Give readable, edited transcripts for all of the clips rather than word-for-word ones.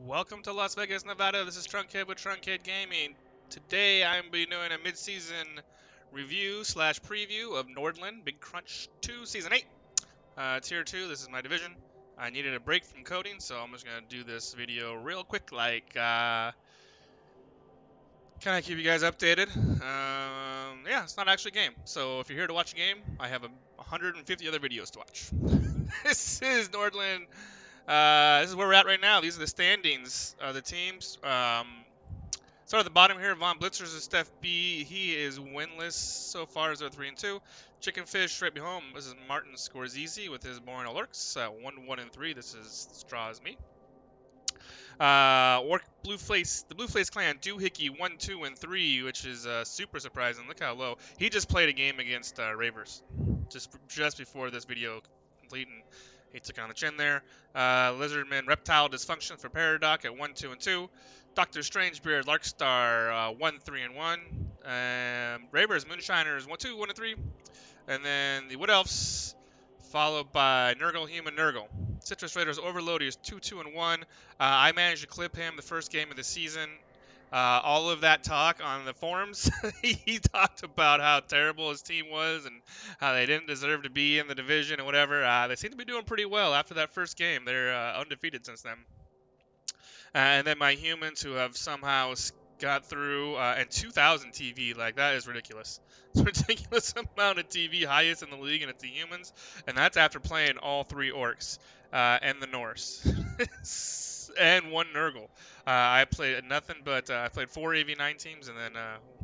Welcome to Las Vegas, Nevada. This is Trunkhead with Trunkhead Gaming. Today I'm be doing a mid-season review slash preview of Nordland Big Crunch 2 Season 8. Tier 2, this is my division. I needed a break from coding, so I'm just going to do this video real quick, kind of keep you guys updated. Yeah, it's not actually a game. So if you're here to watch a game, I have 150 other videos to watch. This is Nordland. This is where we're at right now. These are the standings. The teams. Start at the bottom here. Von Blitzers is Steph B. He is winless so far. 0-3-2. Chicken Fish right behind him. This is Martin Scorsese with his Boring Alerts. 1-1-3. This is Straw as me. Orc Blue Face, the Blue Face clan, Doohickey 1-2-3, which is super surprising. Look how low. He just played a game against Ravers just before this video completing. He took it on the chin there. Lizardman Reptile Dysfunction for Paradox at 1-2-2. Doctor Strangebeard Larkstar 1-3-1. Ravers Moonshiners 1-2-1-3. And then the Wood Elves followed by Nurgle Human Nurgle. Citrus Raiders Overload is 2-2-1. I managed to clip him the first game of the season. All of that talk on the forums, he talked about how terrible his team was and how they didn't deserve to be in the division and whatever. They seem to be doing pretty well after that first game. They're undefeated since then. And then my humans who have somehow got through and 2,000 TV, like that is ridiculous. It's a ridiculous amount of TV, highest in the league, and it's the humans, and that's after playing all three orcs and the Norse and one Nurgle. I played nothing but I played 4 AV9 teams, and then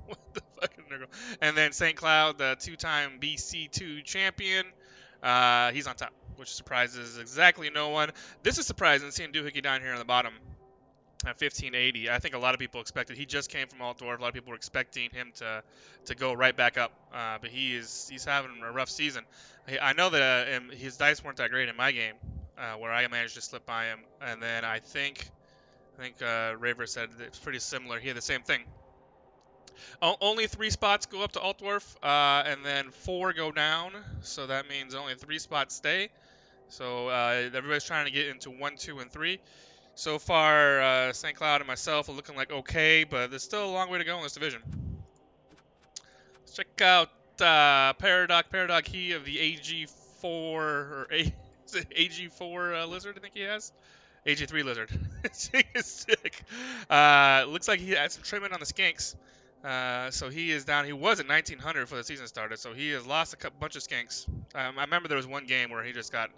what the fucking Nurgle, and then St. Cloud, the two-time BC2 champion. He's on top, which surprises exactly no one. This is surprising seeing Doohickey down here on the bottom at 1580. I think a lot of people expected. He just came from Alt Dwarf. A lot of people were expecting him to go right back up, but he's having a rough season. I know that his dice weren't that great in my game, where I managed to slip by him, and then I think Raver said it's pretty similar. He had the same thing. Only 3 spots go up to Alt Dwarf, and then 4 go down. So that means only 3 spots stay. So everybody's trying to get into 1, 2, and 3. So far, St. Cloud and myself are looking like okay, but there's still a long way to go in this division. Let's check out Paradox, he of the AG4, or is it AG4 lizard, I think he has? AG3 lizard. This thing is sick. Looks like he had some treatment on the skanks. So he is down. He was at 1900 before the season started, so he has lost a bunch of skanks. I remember there was one game where he just got,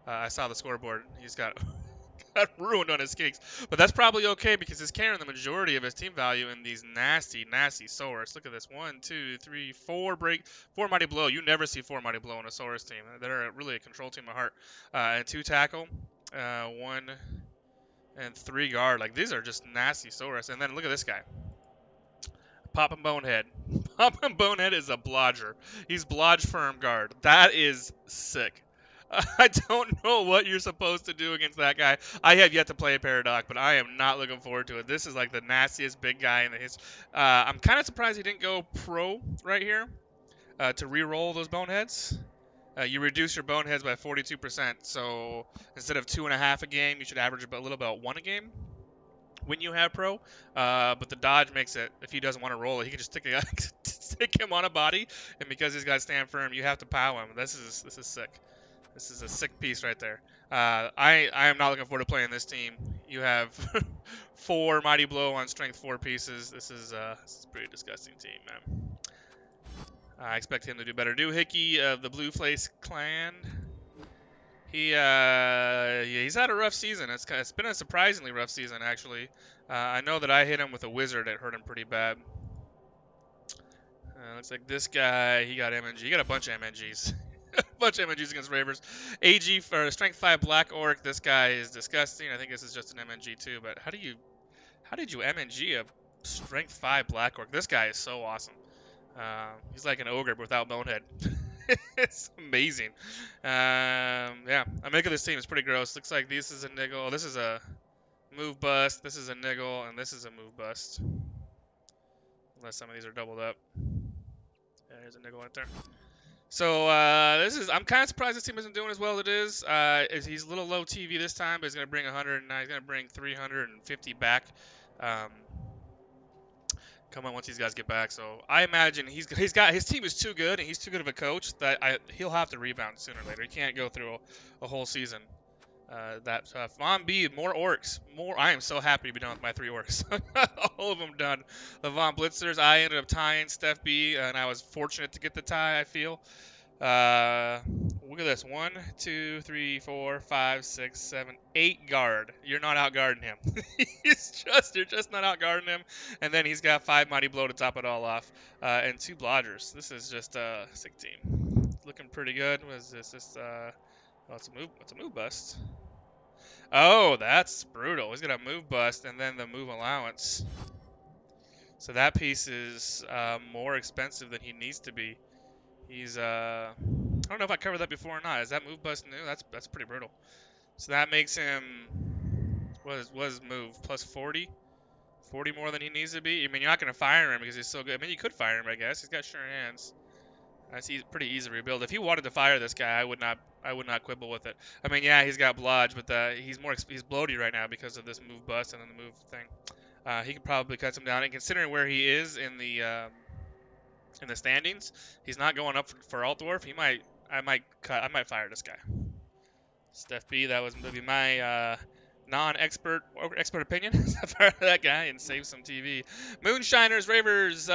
I saw the scoreboard, he's got ruined on his kicks. But that's probably okay because he's carrying the majority of his team value in these nasty, nasty Saurus. Look at this. 1, 2, 3, 4 4 Mighty Blow. You never see 4 Mighty Blow on a Saurus team. They're really a control team at heart. And 2 Tackle. 1 and 3 Guard. Like, these are just nasty Saurus. And then look at this guy. Poppin' Bonehead. Poppin' Bonehead is a blodger. He's blodge firm guard. That is sick. I don't know what you're supposed to do against that guy. I have yet to play a Paradox, but I am not looking forward to it. This is like the nastiest big guy in the history. I'm kind of surprised he didn't go pro right here to re-roll those boneheads. You reduce your boneheads by 42%, so instead of 2.5 a game, you should average a little about 1 a game when you have pro. But the dodge makes it, if he doesn't want to roll it, he can just stick him on a body, and because he's got to stand firm, you have to pow him. This is sick. This is a sick piece right there. I am not looking forward to playing this team. You have 4 Mighty Blow on Strength 4 pieces. This is a pretty disgusting team, man. I expect him to do better. Doohickey of the Blue Face clan. He's had a rough season. It's been a surprisingly rough season, actually. I know that I hit him with a wizard that hurt him pretty bad. Looks like this guy, he got MNG. He got a bunch of MNGs. A bunch of MNGs against Ravers. AG for Strength 5 Black Orc. This guy is disgusting. I think this is just an MNG too. But how did you MNG a Strength 5 Black Orc? This guy is so awesome. He's like an ogre without bonehead. It's amazing. Yeah, I'm making this team. It's pretty gross. Looks like this is a niggle. This is a move bust. This is a niggle, and this is a move bust. Unless some of these are doubled up. Yeah, here's a niggle right there. So I'm kind of surprised this team isn't doing as well as it is. He's a little low TV this time, but he's going to bring 100, and he's going to bring 350 back. Um, come on once these guys get back. So I imagine he's got his team is too good, and he's too good of a coach that he'll have to rebound sooner or later. He can't go through a whole season that tough. Von B, more orcs. More. I am so happy to be done with my 3 orcs. All of them done. The Von Blitzers, I ended up tying Steph B, and I was fortunate to get the tie, I feel. Look at this. 1, 2, 3, 4, 5, 6, 7, 8 guard. You're not out guarding him. You're just not out guarding him. And then he's got 5 Mighty Blow to top it all off. And 2 Blodgers. This is just a sick team. Looking pretty good. What is this? Oh, it's a move bust. Oh, that's brutal. He's got a move bust and then the move allowance. So that piece is more expensive than he needs to be. He's I don't know if I covered that before or not. Is that move bust new? That's pretty brutal. So that makes him what is his move plus 40? 40 more than he needs to be. I mean, you're not gonna fire him because he's so good. I mean, you could fire him, I guess. He's got sure hands. That's pretty easy to rebuild. If he wanted to fire this guy, I would not quibble with it. I mean, yeah, he's got blodge, but he's bloaty right now because of this move bust and then the move thing. He could probably cut him down. And considering where he is in the standings, he's not going up for alt dwarf. I might fire this guy. Steph B, that would be my non-expert or expert opinion. Fire that guy and save some TV. Moonshiners, Ravers,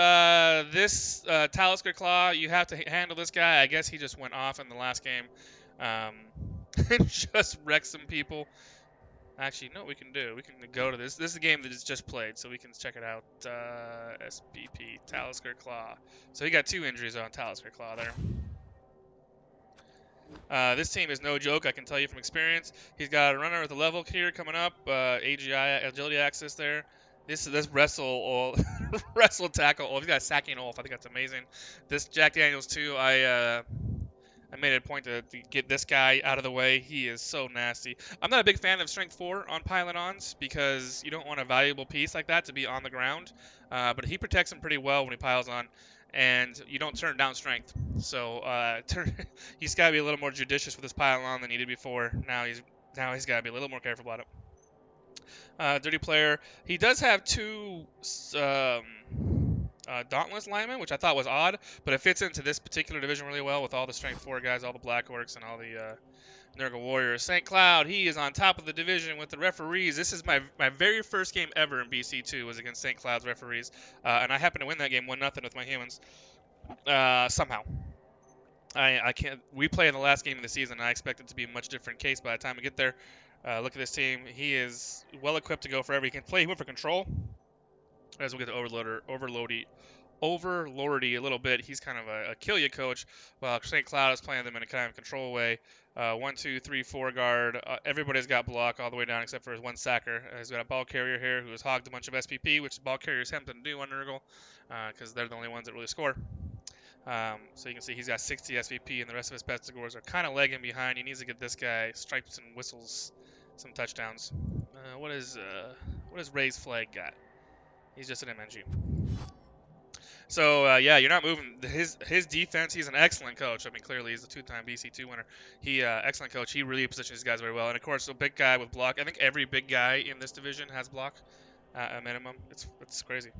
this Talisker Claw, you have to handle this guy. I guess he just went off in the last game and just wrecked some people. Actually, no, we can go to this. This is a game that is just played, so we can check it out. SBP, Talisker Claw. So he got 2 injuries on Talisker Claw there. This team is no joke, I can tell you from experience. He's got a runner with a level here coming up, AGI, agility axis there. This wrestle wrestle tackle. Oh, he's got a sacking Olf. I think that's amazing. This Jack Daniels too. I made it a point to get this guy out of the way. He is so nasty. I'm not a big fan of Strength 4 on Pylon-ons because you don't want a valuable piece like that to be on the ground. But he protects him pretty well when he piles on, and you don't turn down Strength. So he's got to be a little more judicious with his Pylon than he did before. Now he's got to be a little more careful about it. Dirty player. He does have 2 Dauntless lineman, which I thought was odd, but it fits into this particular division really well with all the Strength 4 guys, all the Black Orcs, and all the Nurgle Warriors. St. Cloud, he is on top of the division with the referees. This is my very first game ever in BC2 was against St. Cloud's referees, and I happened to win that game 1-0 with my humans somehow. I can't. We play in the last game of the season, and I expect it to be a much different case by the time we get there. Look at this team. He is well equipped to go for every. He can play. He went for control. As we'll get to Overlordy a little bit. He's kind of a kill you coach, while St. Cloud is playing them in a kind of control way. 1, 2, 3, 4 guard. Everybody's got block all the way down except for his 1 sacker. He's got a ball carrier here who has hogged a bunch of SPP, which ball carriers have to do on Nurgle because they're the only ones that really score. So you can see he's got 60 SVP, and the rest of his Pestigores are kind of lagging behind. He needs to get this guy stripes and whistles some touchdowns. What is Ray's flag got? He's just an MNG. So yeah, you're not moving his defense. He's an excellent coach. I mean, clearly he's a 2-time BC2 winner. He excellent coach. He really positions these guys very well. And of course, a big guy with block. I think every big guy in this division has block at a minimum. It's crazy.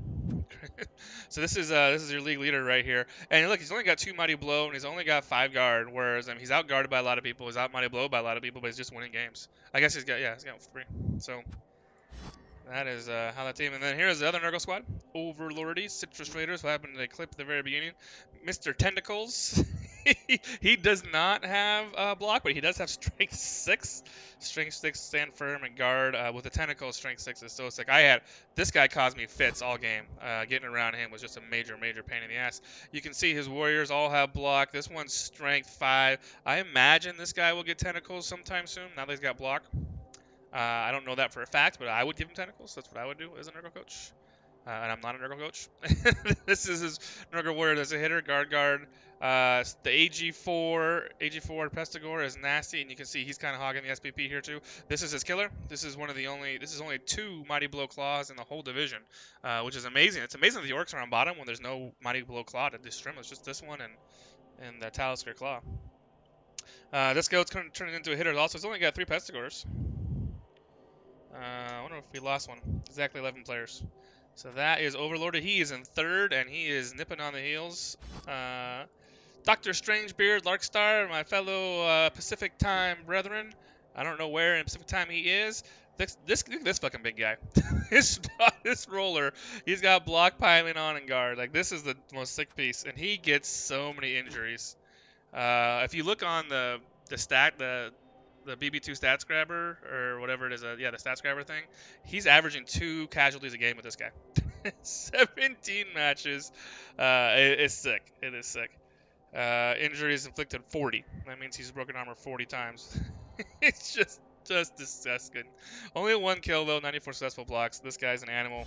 So this is your league leader right here. And look, he's only got 2 Mighty Blow and he's only got 5 guard. Whereas he's out guarded by a lot of people. He's out Mighty Blow by a lot of people, but he's just winning games. I guess he's got 3. So. That is how that team. And then here's the other Nurgle squad. Overlordy, Citrus Raiders, who happened to clip at the very beginning. Mr. Tentacles. He does not have block, but he does have Strength 6. Strength 6, stand firm, and guard with the Tentacles. Strength 6 is so sick. This guy caused me fits all game. Getting around him was just a major pain in the ass. You can see his Warriors all have block. This one's Strength 5. I imagine this guy will get Tentacles sometime soon, now that he's got block. I don't know that for a fact, but I would give him Tentacles. That's what I would do as a Nurgle coach. And I'm not a Nurgle coach. This is his Nurgle Warrior as a hitter, guard. The AG4 Pestigore is nasty, and you can see he's kind of hogging the SPP here too. This is his killer. This is only 2 Mighty Blow Claws in the whole division, which is amazing. It's amazing that the Orcs are on bottom when there's no Mighty Blow Claw to destroy them. It's just this one and the Talisker Claw. This goat's turning into a hitter. Also, he's only got 3 Pestigors. I wonder if we lost one. Exactly 11 players. So that is Overlorded. He is in 3rd, and he is nipping on the heels. Dr. Strangebeard, Larkstar, my fellow Pacific Time brethren. I don't know where in Pacific Time he is. Look at this fucking big guy. this roller, he's got block piling on and guard. Like, this is the most sick piece, and he gets so many injuries. If you look on the BB2 stats grabber or whatever it is, the stats grabber thing, he's averaging 2 casualties a game with this guy. 17 matches. It's sick. It is sick. Injuries inflicted 40. That means he's broken armor 40 times. It's just disgusting. Only 1 kill though, 94 successful blocks. This guy's an animal.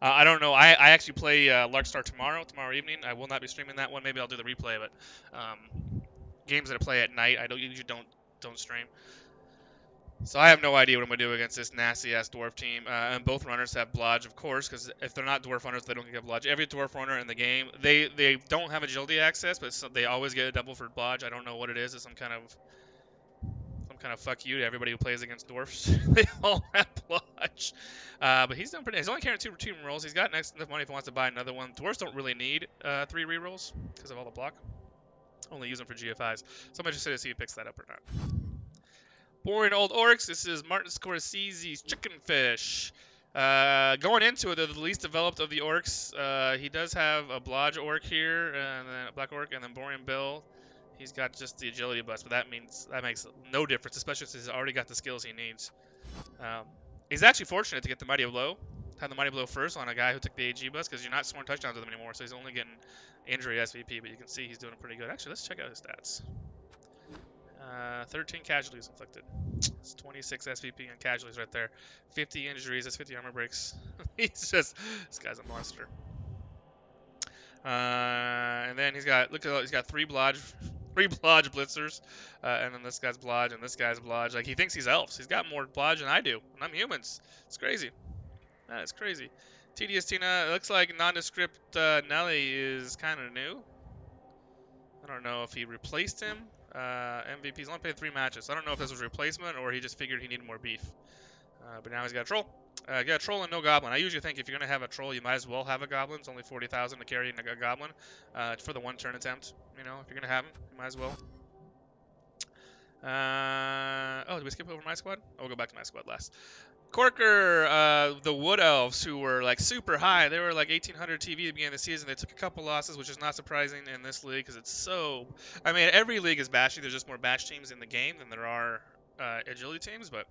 I don't know. I actually play Larkstar tomorrow evening. I will not be streaming that one. Maybe I'll do the replay, but games that I play at night, I usually don't stream. So I have no idea what I'm going to do against this nasty-ass dwarf team. And both runners have Blodge, of course, because if they're not dwarf runners, they don't get Blodge. Every dwarf runner in the game, they don't have agility access, but they always get a double for Blodge. I don't know what it is. It's some kind of fuck you to everybody who plays against dwarfs. They all have Blodge. But he's done pretty. He's only carrying 2 team rolls. He's got enough money if he wants to buy another one. Dwarfs don't really need 3 rerolls because of all the block. Only use them for GFIs. So I'm interested to see if he picks that up or not. Boring Old Orcs. This is Martin Scorsese's Chicken Fish. Going into it, they're the least developed of the orcs. He does have a Blodge orc here, and then a Black orc, and then Borean Bill. He's got just the agility bust, but that makes no difference, especially since he's already got the skills he needs. He's actually fortunate to get the Mighty Blow. Had the Mighty Blow first on a guy who took the AG bust, because you're not scoring touchdowns with him anymore, so he's only getting injury SVP, but you can see he's doing pretty good. Actually, let's check out his stats. 13 casualties inflicted. It's 26 SVP and casualties right there. 50 injuries. That's 50 armor breaks. This guy's a monster. And then he's got 3 Blodge blitzers, and then this guy's Blodge and this guy's Blodge. Like, he thinks he's elves. He's got more Blodge than I do, and I'm humans. It's crazy. It's crazy. TDS Tina, it looks like nondescript Nelly is kind of new. I don't know if he replaced him. MVP's only played 3 matches. So I don't know if this was a replacement or he just figured he needed more beef. But now he's got a troll. Got a troll and no goblin. I usually think if you're going to have a troll, you might as well have a goblin. It's only 40,000 to carry a goblin for the 1 turn attempt. You know, if you're going to have him, you might as well. Did we skip over my squad? We'll go back to my squad last. Corker, the Wood Elves, who were like super high. They were like 1,800 TV at the beginning of the season. They took a couple losses, which is not surprising in this league because it's so. I mean, every league is bashy. There's just more bash teams in the game than there are agility teams, but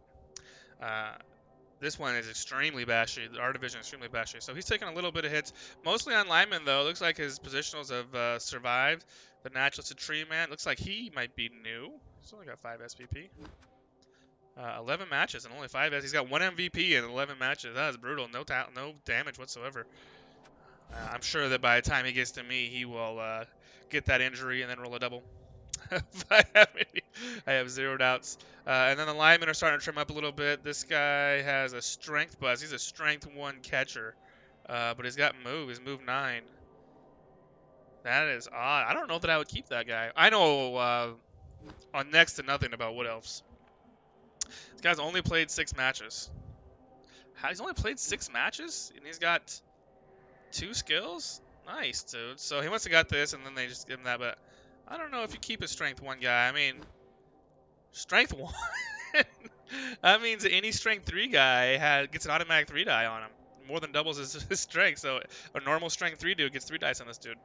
this one is extremely bashy. Our division is extremely bashy. So he's taking a little bit of hits, mostly on linemen though. Looks like his positionals have survived. The naturalist tree man looks like he might be new. He's only got 5 SVP. 11 matches and only 5 S. He's got 1 MVP in 11 matches. That is brutal. No damage whatsoever. I'm sure that by the time he gets to me, he will get that injury and then roll a double. I have 0 doubts. And then the linemen are starting to trim up a little bit. This guy has a strength buzz. He's a strength 1 catcher. But he's got move. He's move 9. That is odd. I don't know that I would keep that guy. I know on next to nothing about Wood Elves. This guy's only played 6 matches. He's only played 6 matches? And he's got 2 skills? Nice, dude. So he must have got this, and then they just give him that, but I don't know if you keep a strength 1 guy. I mean, strength 1? That means that any strength 3 guy gets an automatic 3 die on him. More than doubles his strength, so a normal strength 3 dude gets 3 dice on this dude.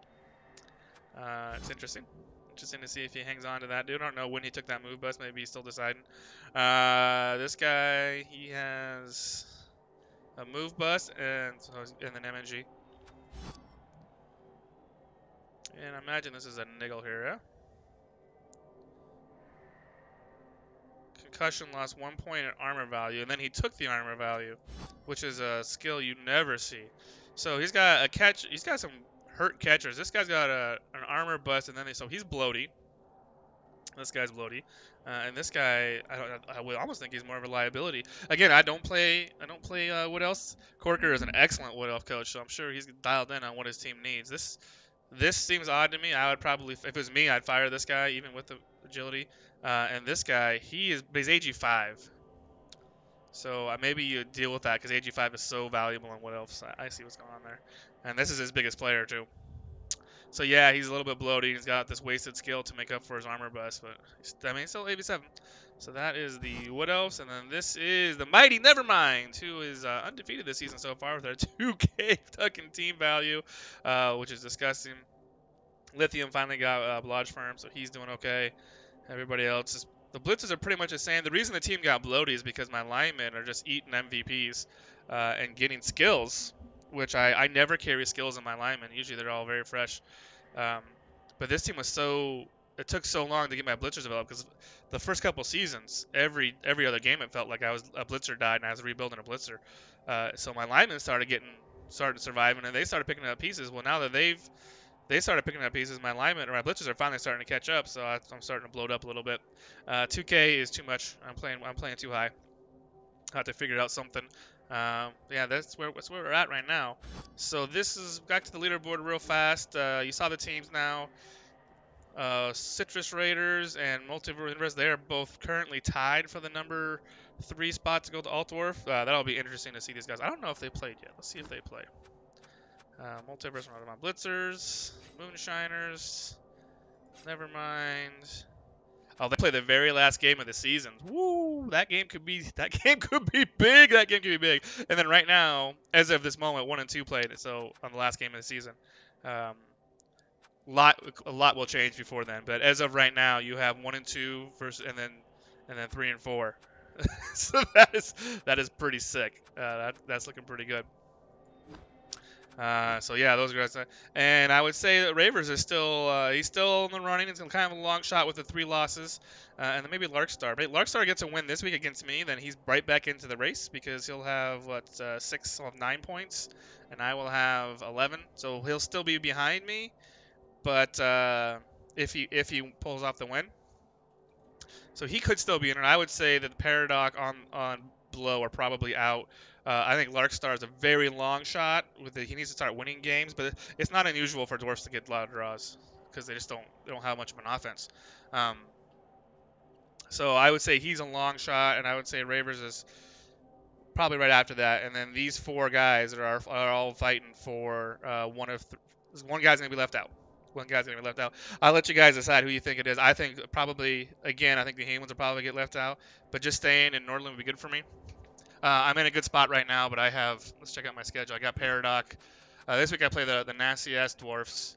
It's interesting. Interesting to see if he hangs on to that dude. I don't know when he took that move bust. Maybe he's still deciding. This guy, he has a move bust and an MNG. And I imagine this is a niggle here, yeah? Concussion lost 1 point in armor value, and then he took the armor value, which is a skill you never see. So he's got a catch. He's got some hurt catchers. This guy's got an armor bust, and then so he's bloaty. This guy's bloaty, and this guy, I would almost think he's more of a liability. Again, I don't play Wood Elves. Corker is an excellent Wood Elf coach, so I'm sure he's dialed in on what his team needs. This This seems odd to me. I would probably, if it was me, I'd fire this guy even with the agility. And this guy, he's AG5. So maybe you deal with that because AG5 is so valuable and what else. I see what's going on there. And this is his biggest player too. So yeah, he's a little bit bloated. He's got this wasted skill to make up for his armor bust, but I mean, he's still 87. So that is the Wood Elves, and then this is the Mighty Nevermind, who is undefeated this season so far with their 2K fucking team value, which is disgusting. Lithium finally got Blodge Firm, so he's doing okay. Everybody else is. The blitzes are pretty much the same. The reason the team got bloated is because my linemen are just eating MVPs and getting skills, which I never carry skills in my linemen. Usually they're all very fresh. Um, but this team was so. It took so long to get my blitzers developed because the first couple seasons, every other game it felt like I was a blitzer died and I was rebuilding a blitzer. So my linemen started surviving and they started picking up pieces. Well, now that they started picking up pieces, my linemen or my blitzers are finally starting to catch up. So I'm starting to bloat up a little bit. 2K is too much. I'm playing too high. I have to figure out something. Yeah, that's where we're at right now. So this is back to the leaderboard real fast. You saw the teams now. Citrus Raiders and Multiverse, they are both currently tied for the number 3 spot to go to Altdorf. That'll be interesting to see these guys. I don't know if they played yet. Let's see if they play. Multiverse and my Blitzers, Moonshiners, Nevermind. Oh, they play the very last game of the season. Woo! That game could be big. That game could be big. And then right now, as of this moment, 1 and 2 played. So on the last game of the season, a lot will change before then. But as of right now, you have 1 and 2 versus, and then 3 and 4. So that is pretty sick. That's looking pretty good. So yeah, those guys. And I would say that Ravers is still he's still in the running. It's kind of a long shot with the 3 losses, and then maybe Larkstar. But Larkstar gets a win this week against me, then he's right back into the race because he'll have 6 of 9 points, and I will have 11. So he'll still be behind me, but if he pulls off the win, so he could still be in it. I would say that the Paradox on Blow are probably out. I think Larkstar is a very long shot. He needs to start winning games, but it's not unusual for Dwarfs to get a lot of draws because they don't have much of an offense. So I would say he's a long shot, and I would say Ravers is probably right after that. And then these 4 guys are all fighting for one guy's gonna be left out. One guy's gonna be left out. I'll let you guys decide who you think it is. I think probably again, I think the Hamans will probably get left out, but just staying in Nordland would be good for me. I'm in a good spot right now, but let's check out my schedule. I got Paradox. This week I play the nasty ass Dwarfs,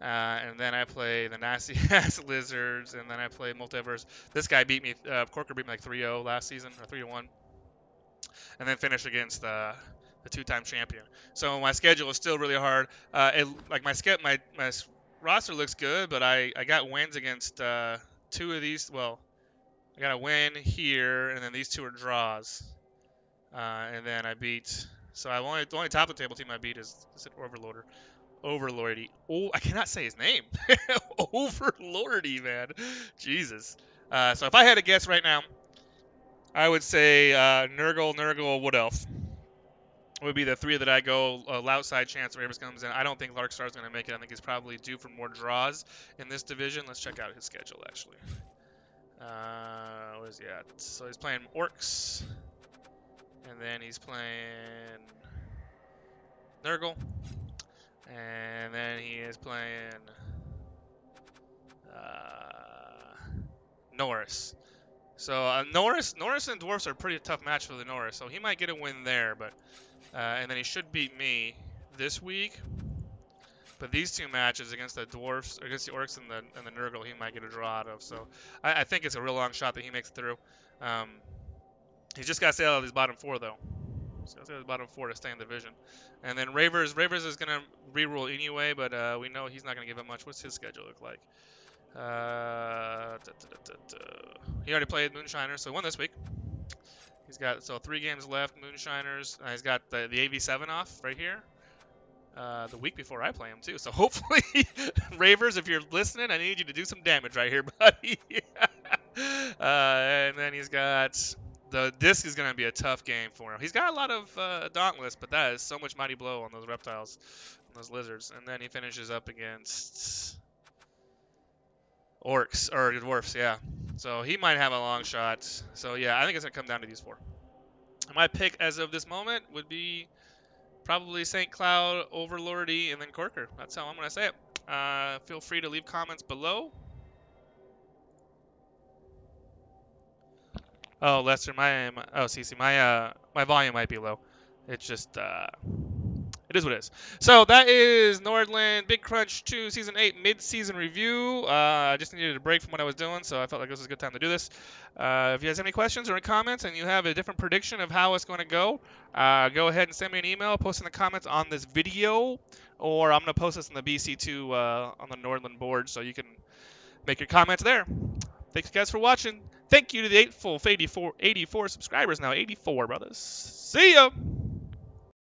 and then I play the nasty ass Lizards, and then I play Multiverse. This guy beat me, Corker beat me like 3-0 last season, or 3-1, and then finished against the 2-time champion. So my schedule is still really hard. My roster looks good, but I got wins against 2 of these. Well, I got a win here, and then these 2 are draws. And then I beat. So the only top of the table team I beat is it Overlorder. Overlordy. Oh, I cannot say his name. Overlordy, man. Jesus. So if I had to guess right now, I would say Nurgle, Wood Elf would be the 3 that I go. Outside chance Ravers comes in. I don't think Larkstar is going to make it. I think he's probably due for more draws in this division. Let's check out his schedule actually. What is he at? So he's playing Orcs. And then he's playing Nurgle. And then he is playing Norris. So Norris and Dwarfs are a pretty tough match for the Norris. So he might get a win there, but and then he should beat me this week. But these 2 matches against the Dwarfs, against the Orcs and the Nurgle, he might get a draw out of. So I think it's a real long shot that he makes it through. He's just got to stay out of these bottom 4, though. He's got to stay out of the bottom 4 to stay in the division. And then Ravers is going to rerule anyway, but we know he's not going to give up much. What's his schedule look like? He already played Moonshiners, so he won this week. He's got 3 games left, Moonshiners. He's got the AV7 off right here. The week before I play him, too. So hopefully, Ravers, if you're listening, I need you to do some damage right here, buddy. And then he's got This is going to be a tough game for him. He's got a lot of Dauntless, but that is so much Mighty Blow on those reptiles, on those lizards. And then he finishes up against orcs, or dwarfs, yeah. So he might have a long shot. So yeah, I think it's going to come down to these four. My pick as of this moment would be probably St. Cloud, Overlordy, and then Corker. That's how I'm going to say it. Feel free to leave comments below. Oh, Lester, CC, my volume might be low. It's just, it is what it is. So that is Nordland Big Crunch 2 Season 8 mid-season review. I just needed a break from what I was doing, so I felt like this was a good time to do this. If you guys have any questions or any comments and you have a different prediction of how it's going to go ahead and send me an email, post in the comments on this video, or I'm going to post this in the BC2 on the Nordland board so you can make your comments there. Thanks, guys, for watching. Thank you to the 84 subscribers now. 84, brothers. See ya!